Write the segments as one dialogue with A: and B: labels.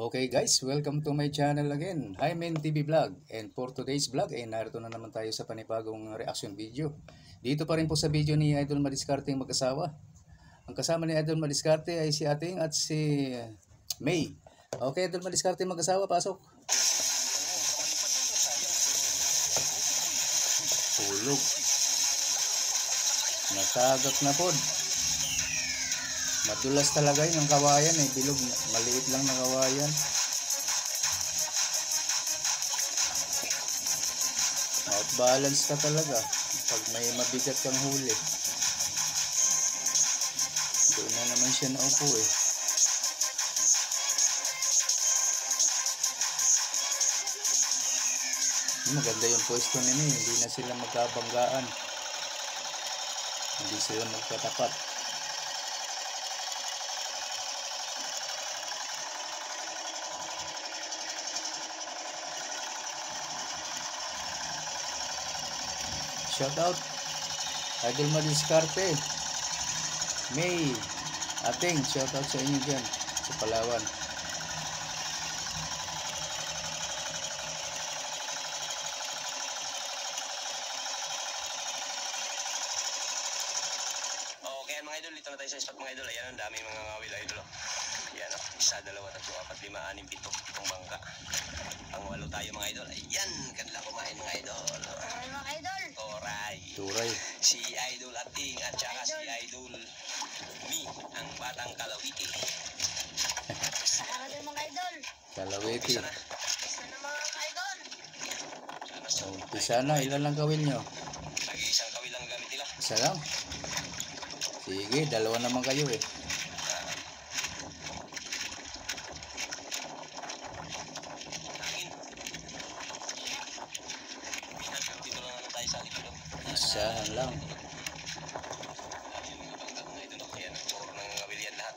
A: Okay guys, welcome to my channel again. Hi Men TV Vlog. And for today's vlog ay narito na naman tayo sa panibagong reaction video. Dito pa rin po sa video ni Idol Madiskarte mag-asawa. Ang kasama ni Idol Madiskarte ay si Ating at si May. Okay, Idol Madiskarte mag-asawa, pasok. Tulog. Natagak na pod. Madulas talaga yung kawayan eh, bilog, maliit lang na kawayan. Out balance ka talaga pag may mabigat kang huli. Doon na naman siya naupo eh. Maganda yung pwesto nila eh, hindi na sila magkabanggaan. Hindi sila magkatapat. Shout out Idol Madiskarte, May, Ating, shout out sa inyo dyan sa Palawan.
B: Okay mga idol, dito na tayo sa spot mga idol. Ayan, ang dami mga ngawil idol. Ayan o, 1, 2, 3, 4, 5, 6, 7, 8 bangka. Ang 8 tayo mga idol. Ayan, kanila kumain mga idol.
C: Ay, mga idol.
B: Oray.
A: Turay.
B: Si Idol Ating at saka si Idol Mi, ang batang Kalawiti.
C: Salamat din mga idol.
A: Kalawiti.
B: Isa na.
C: Isa na mga idol.
B: Sana sa
A: Umpisa na, ilan lang kawil nyo?
B: nag-iisang kawil lang gamit nila.
A: Isa lang? Sige, dalawa naman kayo eh.
B: Tangin. Dito lang naman tayo sa likod.
A: Isahan lang.
B: Ayan mga bangka mga idol. Ayan, puro ng ngawil yan lahat.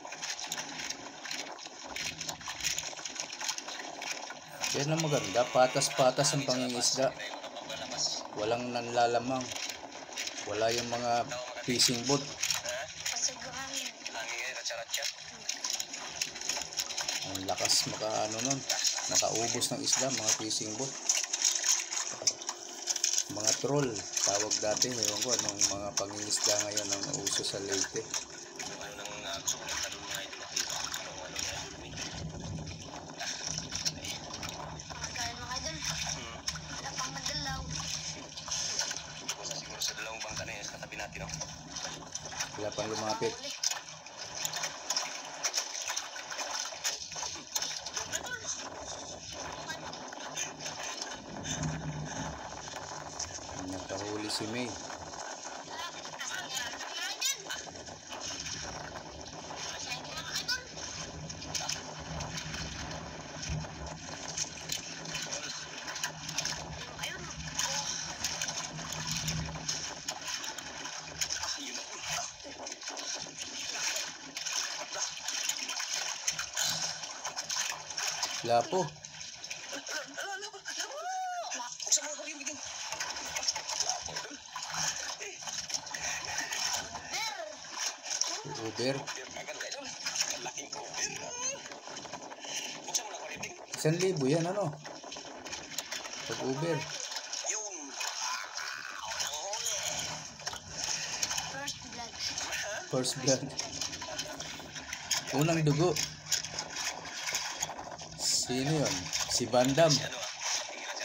A: Yan ang maganda, patas-patas ang pangingisda. Walang nanlalamang. Wala yung mga fishing boat.
C: Pasigurangin.
B: Hangin ngayon, ratsa-ratsa.
A: Ang lakas makaano nun. Nakaubos ng isda, mga fishing boat. Mga troll, tawag dati. Ewan ko anong mga pangingisda ngayon ang uso sa Leyte.
B: Yung ano nang gusto ko ng talon mga idol. Yung ano niya, yung
C: Dahil mga idol, wala pang madalaw.
B: Basta siguro sa dalawang bangka na yun, sa katabi natin, no?
A: Wala pang lumapit.
C: Huli.
A: Nakahuli si May.
C: Ayun.
B: Yun ako.
A: Lapo.
B: Sa mga kami bigyan.
A: Uber.
B: Maganda idol. Ang laking cover. Buksan mo na kuriting.
A: 1,000 yan ano? Pag Uber.
B: Yun. Ang huli.
C: First blood.
A: First blood. Unang dugo. Sino yun? Si Bandam.
B: Si ano ah.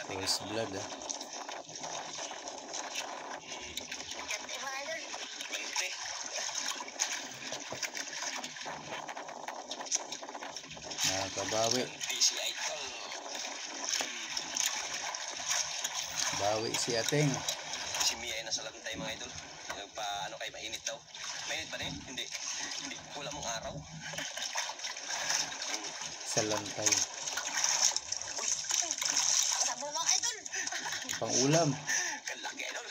B: Tingnan si ating
A: First blood ah.
C: Kante mga idol.
B: Bante.
A: Nakakabawi.
B: Bante si idol.
A: Bawi si Ating.
B: Si Mia ay nasa lantay mga idol. Nagpa ano kay mainit daw. Mainit pa rin? Hindi. Hindi. Wala mong araw.
A: Sa lantay.
C: Sabo mga idol.
A: Pang ulam.
B: Kalaki idol.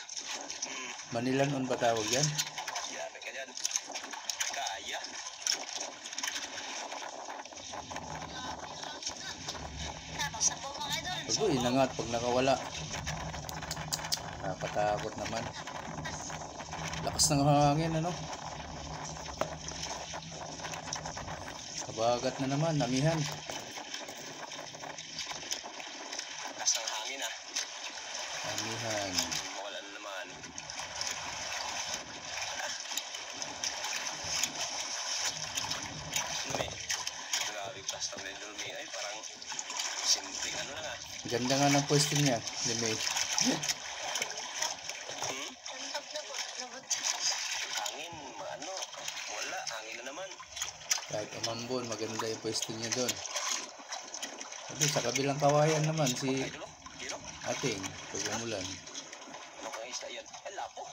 A: Manilanon ba tawag yan?
B: Yabe ka dyan. Kaya.
C: Tapos sabo mga idol.
A: Pag inangat pag nakawala. Nakatakot naman. Lakas ng hangin ano. Kabagat na naman, namihan. Ganda nga ng pwesto niya, ni May.
C: Tantap na po. Labot.
B: Hangin, ano, wala, hangin na naman.
A: Kahit umambon, maganda yung pwesto niya doon. At sa kabilang kawayan naman, si
B: Idol, kilo.
A: Ating, pag umulan.
B: Ano kaya isda yan? Ay, lapo.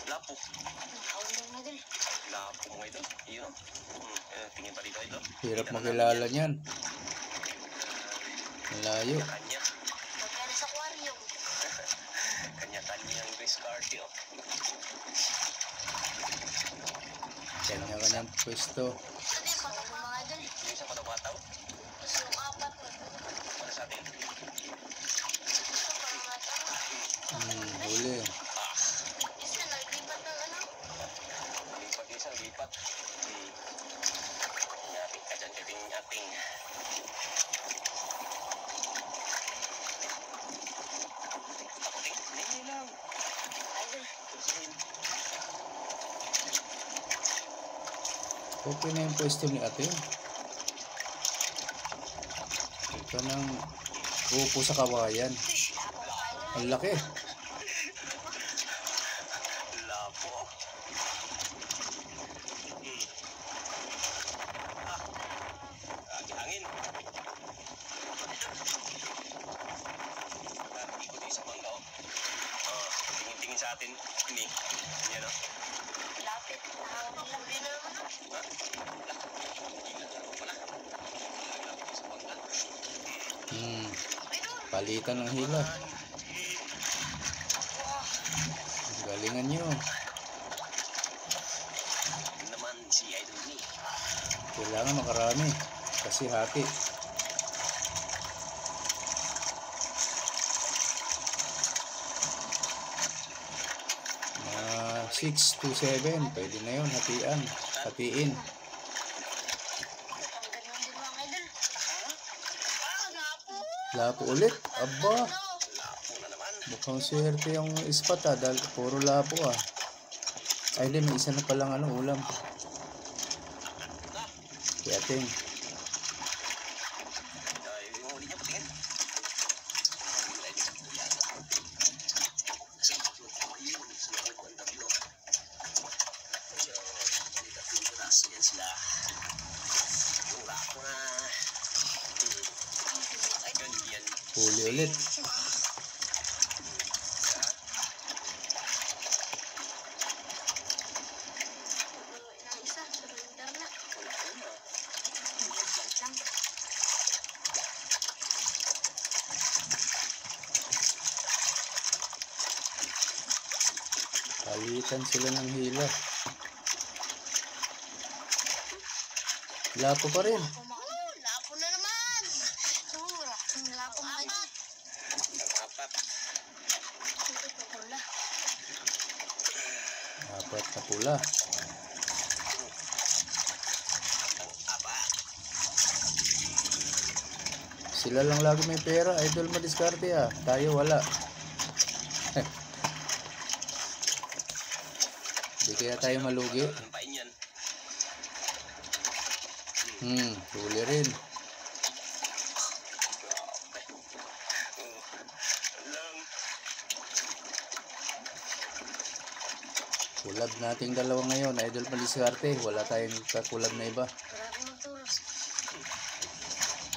B: Lapo.
C: Nakawin ng idol.
B: Lapo mga idol. Yun o. Tingin pa dito idol.
A: Hirap makilala niyan. Ang layo.
B: Kanya.
C: Magkano sa aquarium.
B: Kanya-kanya ang discard yun.
A: Kanya-kanyang pwesto.
C: Ano yung patak ng mga idol?
B: Yung isa patapataw.
C: Tapos yung apat.
B: Para sa atin.
C: Ito parang nata.
A: Huli.
B: Ah,
C: Isa naglipat ng ano.
B: lipat isa, lipat. Ngapit ka dyan, ating. Takuting, hindi lang.
C: Idol.
B: Tusihin.
A: Okay na yung pwesto ni Ating. Ito nang upo sa kawayan. Ang laki.
B: Lapo. Hangin. Ikot yung sa bangka, oh. Tingin-tingin sa atin. Ini. Yan, oh.
C: Lapit. Nakakapaglabi na naman.
B: Ha? Wala. Hindi na laro pala. Lapit yung sa bangka.
A: Palitan ng hila. Galingan nyo.
B: Yun naman si Idol ni.
A: Kailangan makarami. Kasi hati. Mga 6 to 7. Pwede na yun. Hatian. Hatiin.
C: Natanggal yung din mga idol. Lapo.
A: Lapo ulit. Aba.
B: Lapo na naman.
A: Mukhang swerte yung ispat dahil puro lapo Ay hindi, may isa na palang ulam. Kaya Ating.
B: Yung huli niya, patingin. Yan sila. Yung lapo na. Ay, yan.
A: Huli ulit.
C: Tuloy ng isa. Surrender na. Wait lang.
A: Palitan sila ng hila. Lapo pa rin.
C: Lapo na naman. Sura. Lapo mga idol.
B: Apat.
C: Ito pula.
A: Apat na pula.
B: Apat.
A: Sila lang lagi may pera. Idol madiskarte Tayo wala. Hindi kaya tayo malugi.
B: Ang pain yan.
A: Huli rin.
B: Lang.
A: Kulab nating dalawa ngayon. Idol madiskarte. Wala tayong kakulab na iba.
C: Grabe magturos.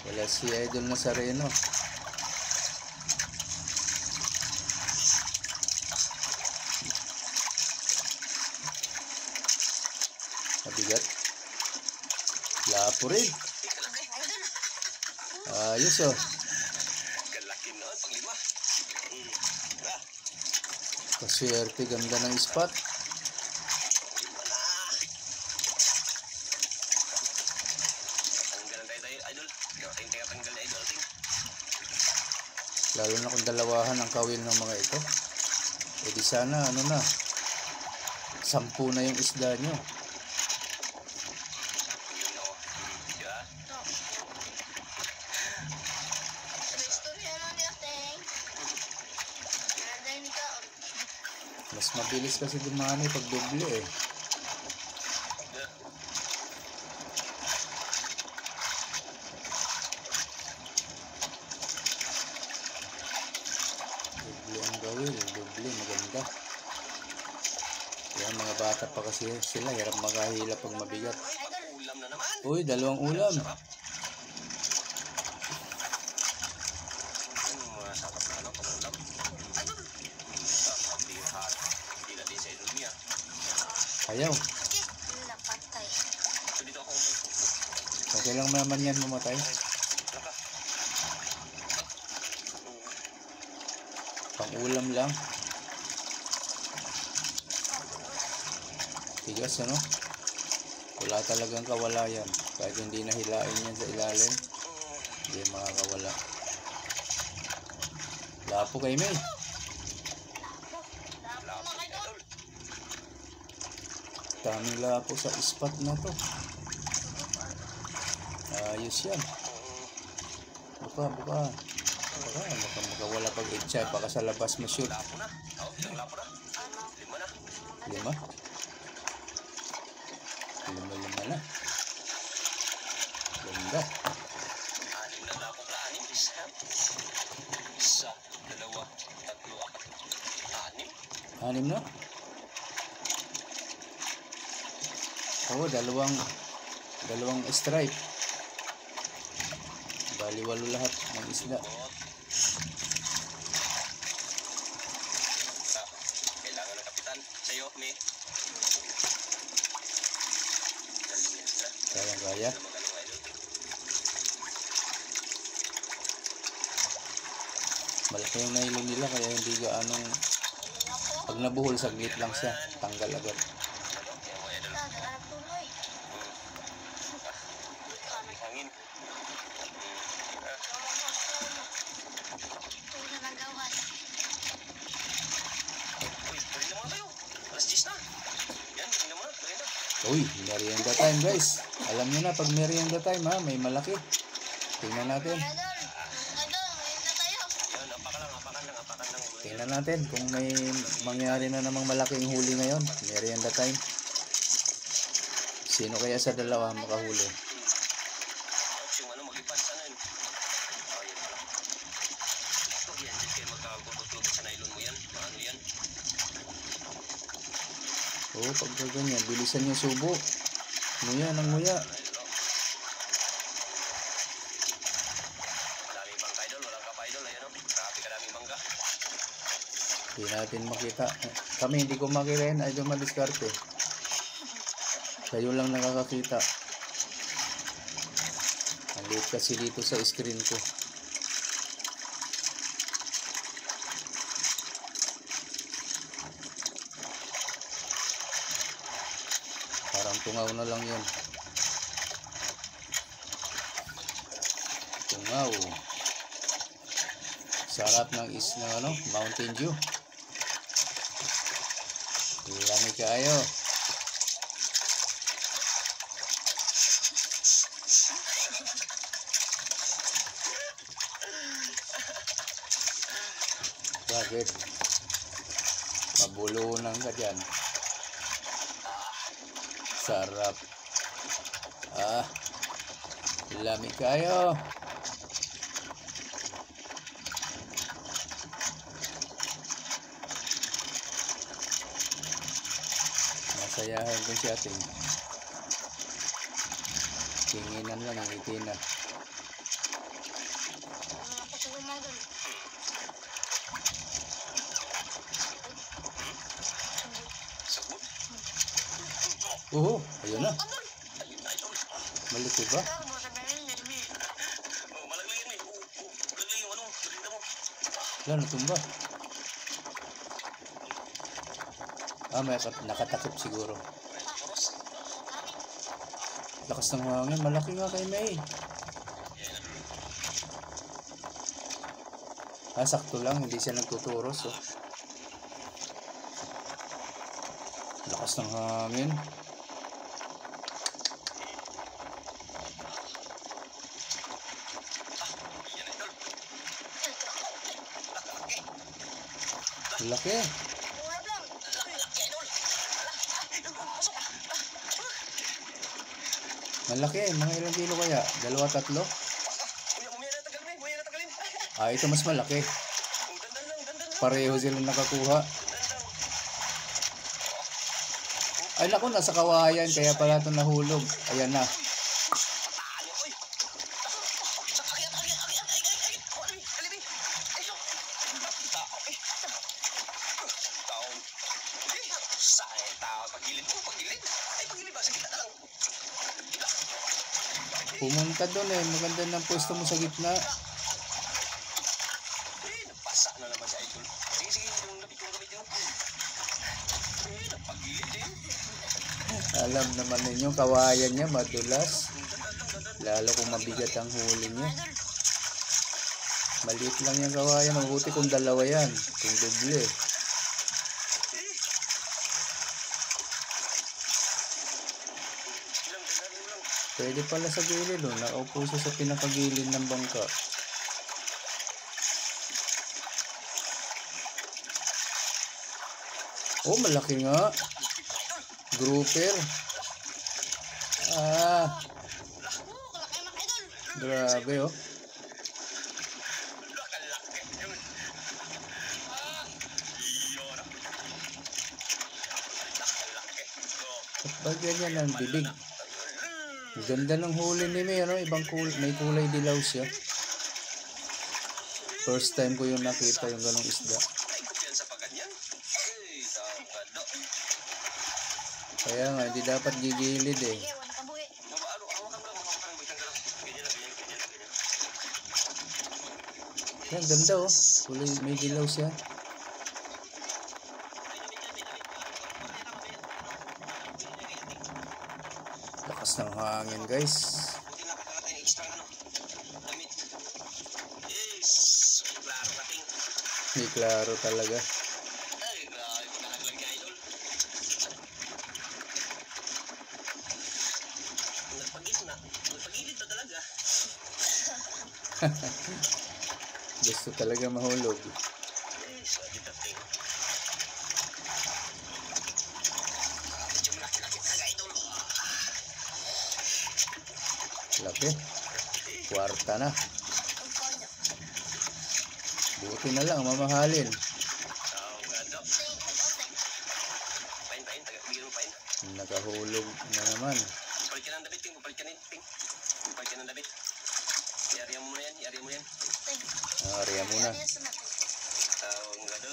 A: Wala si Idol Nazareno. Mabigat. Lapo rin.
C: Idol.
A: Ayos
B: Kalaki na. Panglima.
A: Kaswerte, ganda ng spot.
B: Tanggalan tayo, Idol. Tingnan tanggal na Idol.
A: Lalo na kung dalawahan ang kawil ng mga ito. E di sana, 10 na yung isda nyo.
B: Yun o. Diba?
C: May istorya na ni Ateng. Nanday ni Kaon.
A: Mas mabilis kasi dumani pag doble Bata pa kasi sila, hirap makahila pag mabigat.
B: Ulam na naman.
A: Uy, dalawang ulam.
B: Sarap. Masarap na ano, pangulam. Sabi yung hat. Hindi natin sa idol niya.
A: Ayaw.
C: Napatay.
B: So dito ako umupo.
A: Okay lang naman yan mamatay. Pang ulam lang. Tigas ano? Wala talagang kawalayan. Kahit hindi nahilain yan sa ilalim, hindi makakawala. Lapo kay May. Daming lapo sa spot na to. Ayos yan. Buka. Baka makawala pag itchay. Baka sa labas ma-shoot.
B: Lapo na. Ilang lapo na? 5 na.
A: 5? 5 na. Ganda.
B: 6 na lapo ka. 6. Isa, 2, 3, 4, 5.
A: 6 na? Oo, dalawang stripe. Bali 8 lahat ng isda.
B: Kailangan ng kapitan. Sa'yo, May. Galing yan sila.
A: Kaya.
B: Magaling idol.
A: Malaki yung nylon nila kaya hindi gaanong pag nabuhol saglit lang siya, tanggal agad.
B: Ano? Kaya mo idol.
C: Naghanap tuloy.
B: Hangin.
C: Tuloy na gawas.
B: Uy, balik na muna tayo. Alas 10 na. Yan, balik na muna. Balik na.
A: Uy, merienda time guys. Alam nyo na pag merienda time ha, may malaki. Tingnan natin.
C: Idol, ngayon na tayo.
B: Yan, apakan lang.
A: Tingnan natin kung may mangyari na namang malaking huli ngayon. Merienda time. Sino kaya sa dalawa makahuli?
B: Yung ano, maglipad sana yun. Oh, yan pala. Oh, yan, dyan kayo magkagulot-gulot sa nylon mo yan. Ano yan?
A: Oo, pag ganyan, bilisan yung subo. Nguya ng nguya.
B: Maraming bangka idol, walang kapa idol. Ayan o, grabe karaming bangka.
A: Hindi natin makita. Kami hindi ko makita yan. Ay, madiskarte. Kayo lang nakakakita. Ang liit kasi dito sa screen ko. Parang tungaw na lang yun. Tungaw. Sarap ng ano, Mountain Dew. Lamig kayo. Bakit? Mabulunan ka dyan. Sarap. Lamig kayo. Masayahin ko si ating. Tinginan lang ang itina.
C: Ako sa gumagol.
B: Sabot.
A: Oo, ayun na.
B: Ayun na idol.
A: Malaki ba?
C: Ito, mo sabihin, Nermi.
B: Oh, malaglagin mo eh. Malaglagin yung ano, malinda mo.
A: Wala, natumba. May nakatakip siguro.
B: Oros.
A: Lakas ng hangin. Malaki nga kay May. Sakto lang. Hindi siya nagtuturos. Oh. Lakas ng hangin.
B: Yan idol.
A: Laki.
C: Urap lang.
B: Laki idol. Pasok.
A: Malaki. Mga ilang kilo kaya? 2, 3?
B: Uy, umaya na tagalin. Umaya na tagalin.
A: Ito mas malaki.
B: Oh, dandan lang.
A: Pareho silang nakakuha.
B: Dandan lang.
A: Ay naku, nasa kawayan, kaya pala ito nahulog. Ayan na.
B: Pataan yun, oy. Ay. Oh, alibi. Ay, so. Tao, eh. Tao. Eh, saan tao? Pagilid mo, pagilid. Ay, pagilid ba? Sige, lang.
A: Pumunta doon eh. Maganda ng pwesto mo sa gitna.
B: Nagpasa na naman si Idol. Sige, yung gamit yun. Nagpagilid eh.
A: Alam naman ninyo, kawayan niya madulas. Lalo kung mabigat ang huli niya. Maliit lang yung kawayan. Mabuti kung dalawa yan. Kung doble. Pwede pala sa gilid. Oh. Nakaupo siya sa pinakagilid ng bangka. Oh, malaki nga. Grouper. Ah,
C: Kalaki mga idol.
A: grabe oh.
B: Nakalaki yun. Yun. Nakalaki.
A: Ba't ganyan ang bibig? Ang ganda ng huli ni May, ano? Ibang may kulay dilaw siya. First time ko yung nakita yung ganong isda.
B: Ay, kumpiyansa pa ganyan. Ay, tapado.
A: Kaya nga, hindi dapat gigilid eh.
C: Sige, wala ka buhi.
B: Baba, ano, hawakan mo lang, bigyan ka lang. Ganyan lang.
A: Yan, ganda oh. Kulay, may dilaw siya. Lakas ng hangin guys.
B: Buti nakakala tayo ng extra, ano, damit. Yes, klaro kating.
A: Hindi klaro talaga.
B: Ay, grabe, pagkakaglag niya, Idol. Nagpagilid pa talaga.
A: Gusto talaga mahulog.
B: Yes, sabi dating. Medyo malaki-laki talaga, Idol.
A: Laki. Kwarta na. Buti na lang, mamahalin.
B: Gado. Pain, bigyan mo pain.
A: Nakahulog na naman.
B: Palit ka ng damit, Ting. Palit ka ng damit. Iariya mo na yan.
A: Ariya muna.
B: Gado.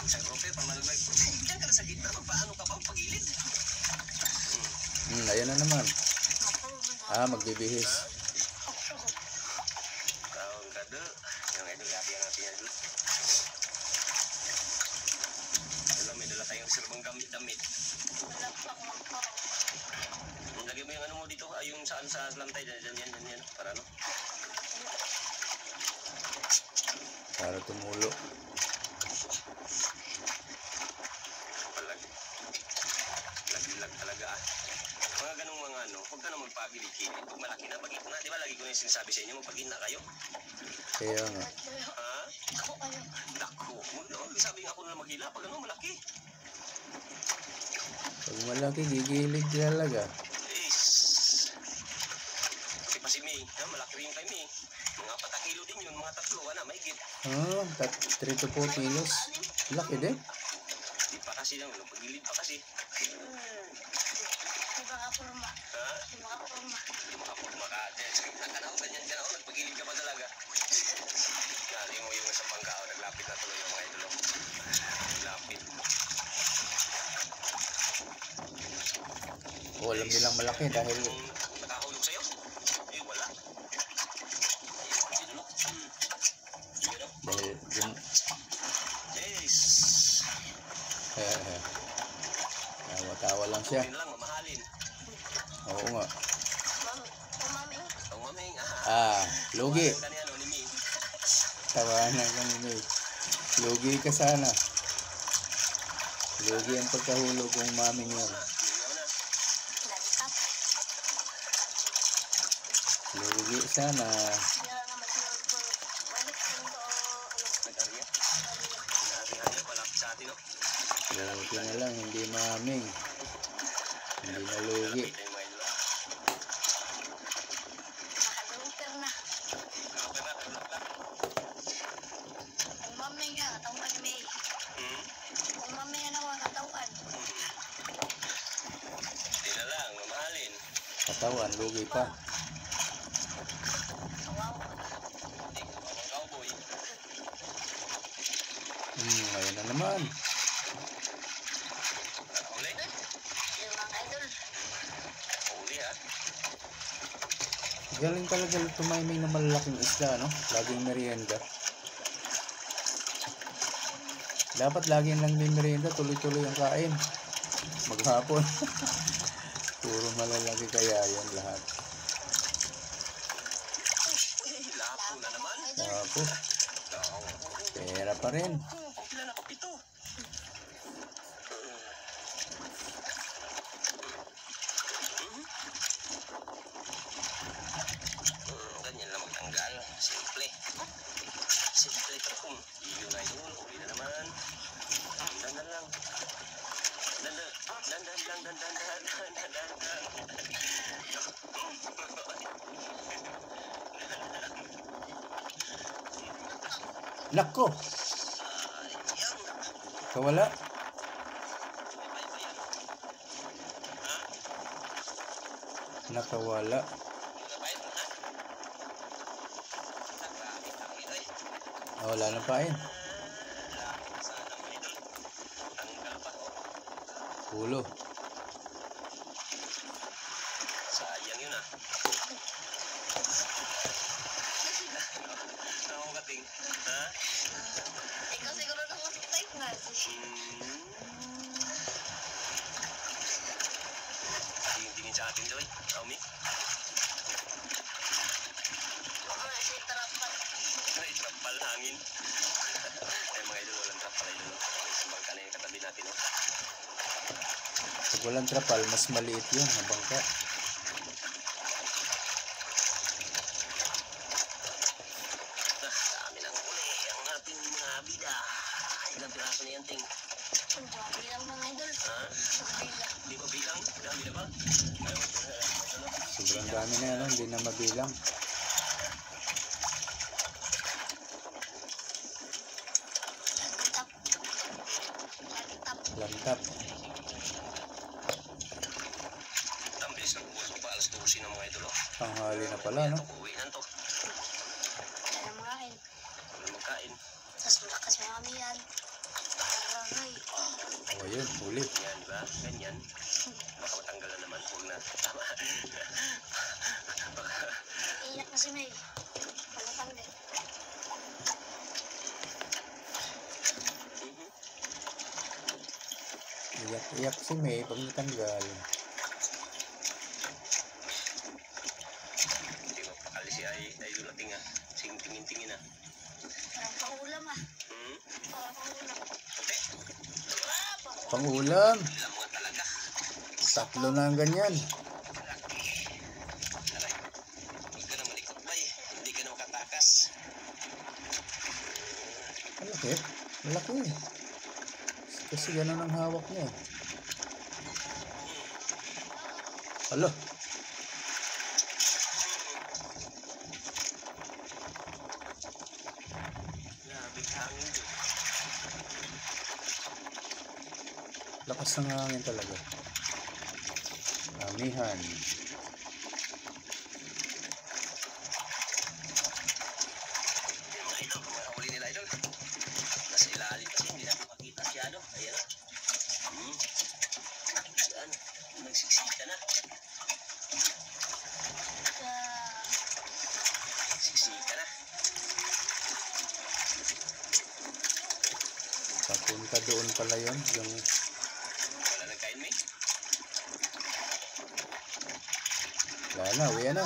B: Isang grupe, pamalaglag. Diyan ka na sa gitna, magpaano ka ba? Pagilid.
A: Ayan na naman. Magbibihis.
B: Gado. Yung Idol, happy natin yan, Idol. May dala tayong sirbang damit. Lagay mo yung ano mo dito, yung saan sa lantay, dyan, para ano.
A: Para tumulo.
B: Lag talaga ah. Mga ganong mga ano, huwag ka na magpabilit-kilit. Pag malaki na, pag na, di ba lagi ko na yung sinasabi sa inyo, magpagin na kayo.
A: Kaya nga.
B: Ha? Dako. Sabi nga ako na maghila, pag ano, malaki.
A: Pag malaki, gigilid talaga.
B: Yes. Kasi pa si May, malaki rin kay May. Mga 4 kilo din yun, mga 3, mahigit.
A: 3 to 4 kilos. Laki din.
B: Di pa kasi lang, pagilid pa kasi.
C: Di ba ka purma?
B: Ha?
C: Di ba ka purma?
B: Di makapurma ka. Ganyan ka na, nagpagilid ka pa talaga. Nari mo yung isang bangkao, naglapit na tuloy yung mga idolo. Naglapit.
A: Alam nilang malaki dahil
B: Nakahulog sa'yo? Eh, wala. Ayun,
A: dahil yun.
B: yes.
A: Tawa-tawa lang siya.
B: Hindi na lang, mamahalin.
A: Oo nga.
C: Mami.
B: Ang maming,
A: Lugi.
B: Ang kanyan, ni May.
A: Tawanan ka ni May. Lugi ka sana. Lugi ang pagkahulog kung maming yun.
C: Lantap.
A: Lugi sana.
C: Hindi na naman sila balik din to.
B: Nag-arya. Nag-arya, malapit sa atin, no?
A: Lugi na lang, hindi maming. Hindi na lugi.
B: Malapit na yung mga idolo.
C: Nakadunter na.
B: Okay ba?
A: katawan, lugi pa.
C: Wow.
B: Hindi, mga cowboy.
A: Ayun na naman.
B: Uli.
C: Yung mga idol.
B: Uli ha.
A: Galing talaga tumaymay na malalaking isda, no? Laging merienda. Dapat laging lang may merienda, tuloy-tuloy ang kain. Maghapon. Puro malalaki kaya yan lahat.
B: Uy, lapo na naman.
A: Tapos, pera pa rin.
B: Ilan ako? 7. Ganyan lang magtanggal. Simple. Simple pero kung yun na yun. Uli na naman. Dandan lang. Dandan. Dandan lang. Dandan. Dandan.
A: Lako!
B: Sayang.
A: Kawala. Nakawala. Wala nang pain. Ulo.
B: Sayang yun ah. Nakakating. Ha?
C: Ikaw siguro naman sa type nga.
B: Tingin sa atin doy. Aumi.
C: Si Tarapan.
B: Ay, trapal hangin. Ay mga idol, walang trapal idol. Isang bangka na yung katabi natin. No?
A: Pag walang trapal, mas maliit yun ang bangka.
B: Dami ng uli ang ating mga bida. Ilang piraso na yan, Ting?
C: Ang dami lang mga idol.
B: Ha?
C: Bilang.
B: Di ba bilang? Dami na ba? Ayaw ko na.
A: Sobrang dami na yan, hindi na mabilang.
C: Tap. Tap.
A: Lantap.
B: Ang bilis ng buwas ko pa alas 12 ng mga idol. Oh.
A: Tanghali na pala, no?
B: Uwi na to.
C: Kaya mga kain.
B: Wala magkain.
C: Tapos malakas may kami yan. Aray.
A: O, ayun, huli.
B: Yan, di ba? Ganyan. Baka matanggal na naman. Huwag na. Tama. Baka...
C: Iyak na si May. Palatang din.
A: Iyak-iyak si May pag natanggal.
B: Hindi mapakali si ay dulating ah. Tingin-tingin ah.
C: Parang paulam ah. Parang paulam.
B: Puti.
A: Pangulam.
B: Alam mo nga talaga.
A: Tatlo na ang ganyan.
B: Aray. Huwag ka na malikot ba eh. Hindi ka na makatakas.
A: Malaki. Malaki. Kasi ganun ang hawak niya. Alo.
B: Grabe hangin doon.
A: Lakas ng hangin talaga. Amihan.
B: Mga idol, kung makahuli nila idol. Nasa ilalim kasi hindi natin makita masyado. Ayan ah. Yan. Nagsiksika na. Siksika na.
A: Papunta doon pala yun. Yung
B: Wala nang kain may.
A: wala na, uwi na.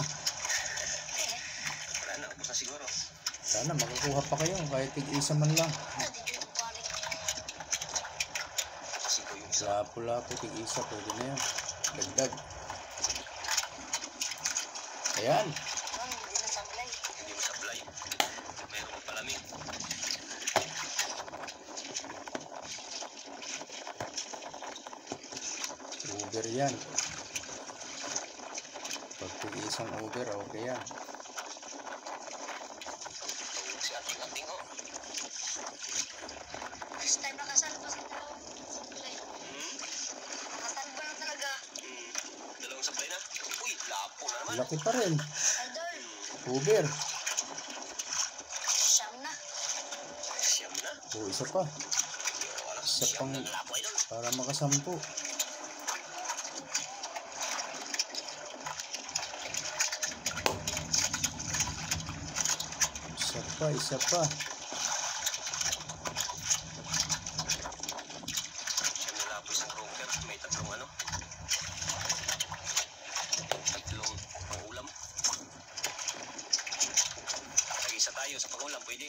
B: Wala na, ubos na siguro.
A: Sana makakuha pa kayo kahit tig-isa man lang.
B: Kasi ko yung isa.
A: Lapo-lapo, tig-isa, pwede na yan. Dagdag. Ayan.
C: Hindi na sablay.
B: Hindi masablay. Mayroon pa palamig.
A: Uber yan. Pag tig-isang Uber, okay yan.
B: Si ating-ating ho.
C: First time nakasalba sa tao. Sablay. Nakasalba na talaga.
B: Dalawang sablay na. Uy, labo
A: Laki pa rin.
C: Idol.
A: Uber.
C: Siyam na.
B: Siyam na.
A: Oh, isa pa. Isa
B: Siyam
A: pang
B: na nalapo, idol.
A: para makasampu. Isa pa.
B: Siyam na lapo isang broker. May tatlong ano. Tatlong pangulam. Tag-isa tayo sa pangulam. Pwede.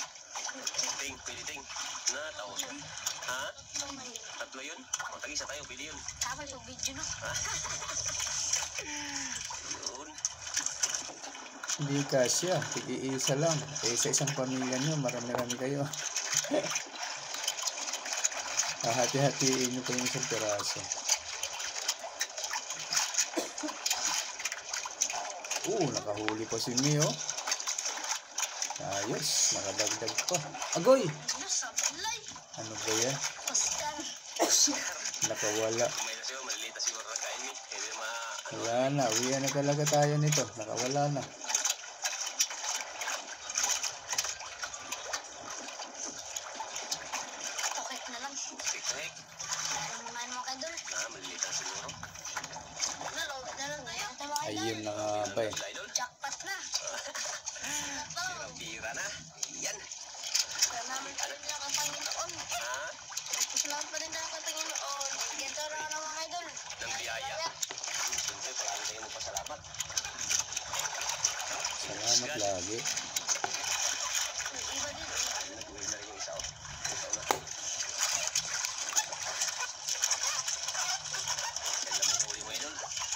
B: Ting, pwede ting. Na, tao. Ha? Tatlo yun? O, tag-isa tayo. Pwede yun.
C: Tapos yung video no.
B: Yun.
A: Hindi kasya. Tig-iisa lang. Eh, sa isang pamilya nyo, marami-rami kayo. Hati-hatiin nyo pa yung isang piraso. Nakahuli pa si Mio. Ayos. Nakadagdag pa. Agoy!
C: Ano sa balay?
A: Ano ba yan?
C: Oscar.
A: Nakawala.
B: May na siya. Malilita siguro na kain mi. Hindi na
A: Wala na. Uwian na talaga tayo nito. Nakawala na.
C: Okay na lang.
B: Tik-tik.
C: Ano naman mo kay Idol?
B: Na, malilita siguro.
C: Nalog na lang ngayon. Ito mga Idol.
A: Ayun na nga ba eh.
B: Idol.
C: Jackpot na. Ito.
B: Pira na. Yan.
C: Salamat pa rin lang ang Panginoon.
B: Ha?
C: Salamat pa rin lang ang Panginoon. Ganito lang ang mga Idol.
B: Ng biyaya. Siyempre, parang tayo magpasalamat.
A: Salamat lagi.
C: Iba din.
B: Nag-uwi na rin yung isa. Oh. Ito na. Yan lang ang huli mo, idol.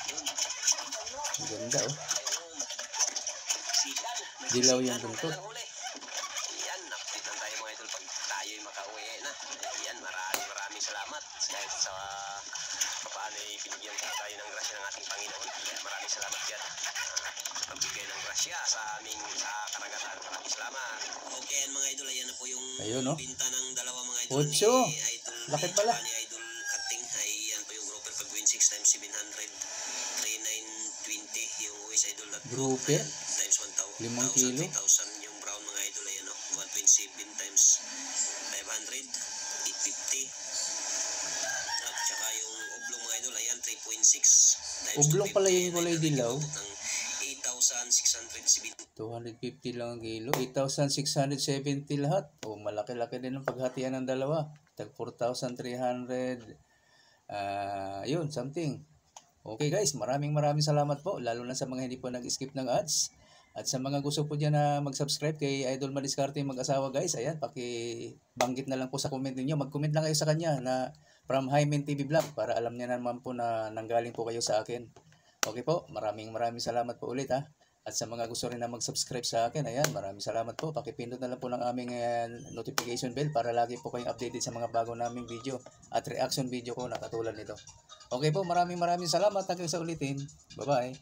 B: Yun.
A: Ang ganda oh.
B: Ayun. Sigal. May
A: Dilaw yung
B: sigal.
A: buntot.
B: Ang huli. Yan. Update lang tayo mga idol pag tayo'y makauwi na. Yan. Maraming salamat. Kahit sa paano binigyan tayo ng grasya ng ating Panginoon. Yan. Maraming salamat yan. Pagbigay ng grasya sa aming sa karagatan. Maraming salamat. Okay, yan mga idol. Ayan na po yung
A: Ayun oh.
B: binta ng dalawa mga idol.
A: Ocho.
B: Ni Idol
A: Laki
B: Lee
A: pala.
B: tsaka ni Idol Kating. Ay yan po yung grouper pag win 6 times 700. 3920 yung Uwis Idol.
A: Grouper?
B: Times 1,000.
A: 5 kilo?
B: 3,000 yung brown mga idol. Ayan o. 1.7 times 500. 850. At saka yung oblong mga idol. Ayan 3.6 times
A: Oblong pala yung kulay dilaw.
B: ng 8,670.
A: 250 lang ang kilo. 8,670 lahat. Malaki-laki din ang paghatian ng dalawa. Tag 4,300. Yun, something. Okay guys, maraming salamat po. Lalo na sa mga hindi po nag-skip ng ads. At sa mga gusto po dyan na mag-subscribe kay Idol Madiskarte mag-asawa guys. Ayan, pakibanggit na lang po sa comment ninyo. Mag-comment lang kayo sa kanya na from Hymen TV Vlog para alam niya naman po na nanggaling po kayo sa akin. Okay po, maraming salamat po ulit ha. At sa mga gusto rin na mag-subscribe sa akin, ayan, maraming salamat po. Pakipindot na lang po ng aming notification bell para lagi po kayong updated sa mga bago naming video at reaction video ko na katulad nito. Okay po, maraming salamat. Hanggang sa ulitin. Bye-bye.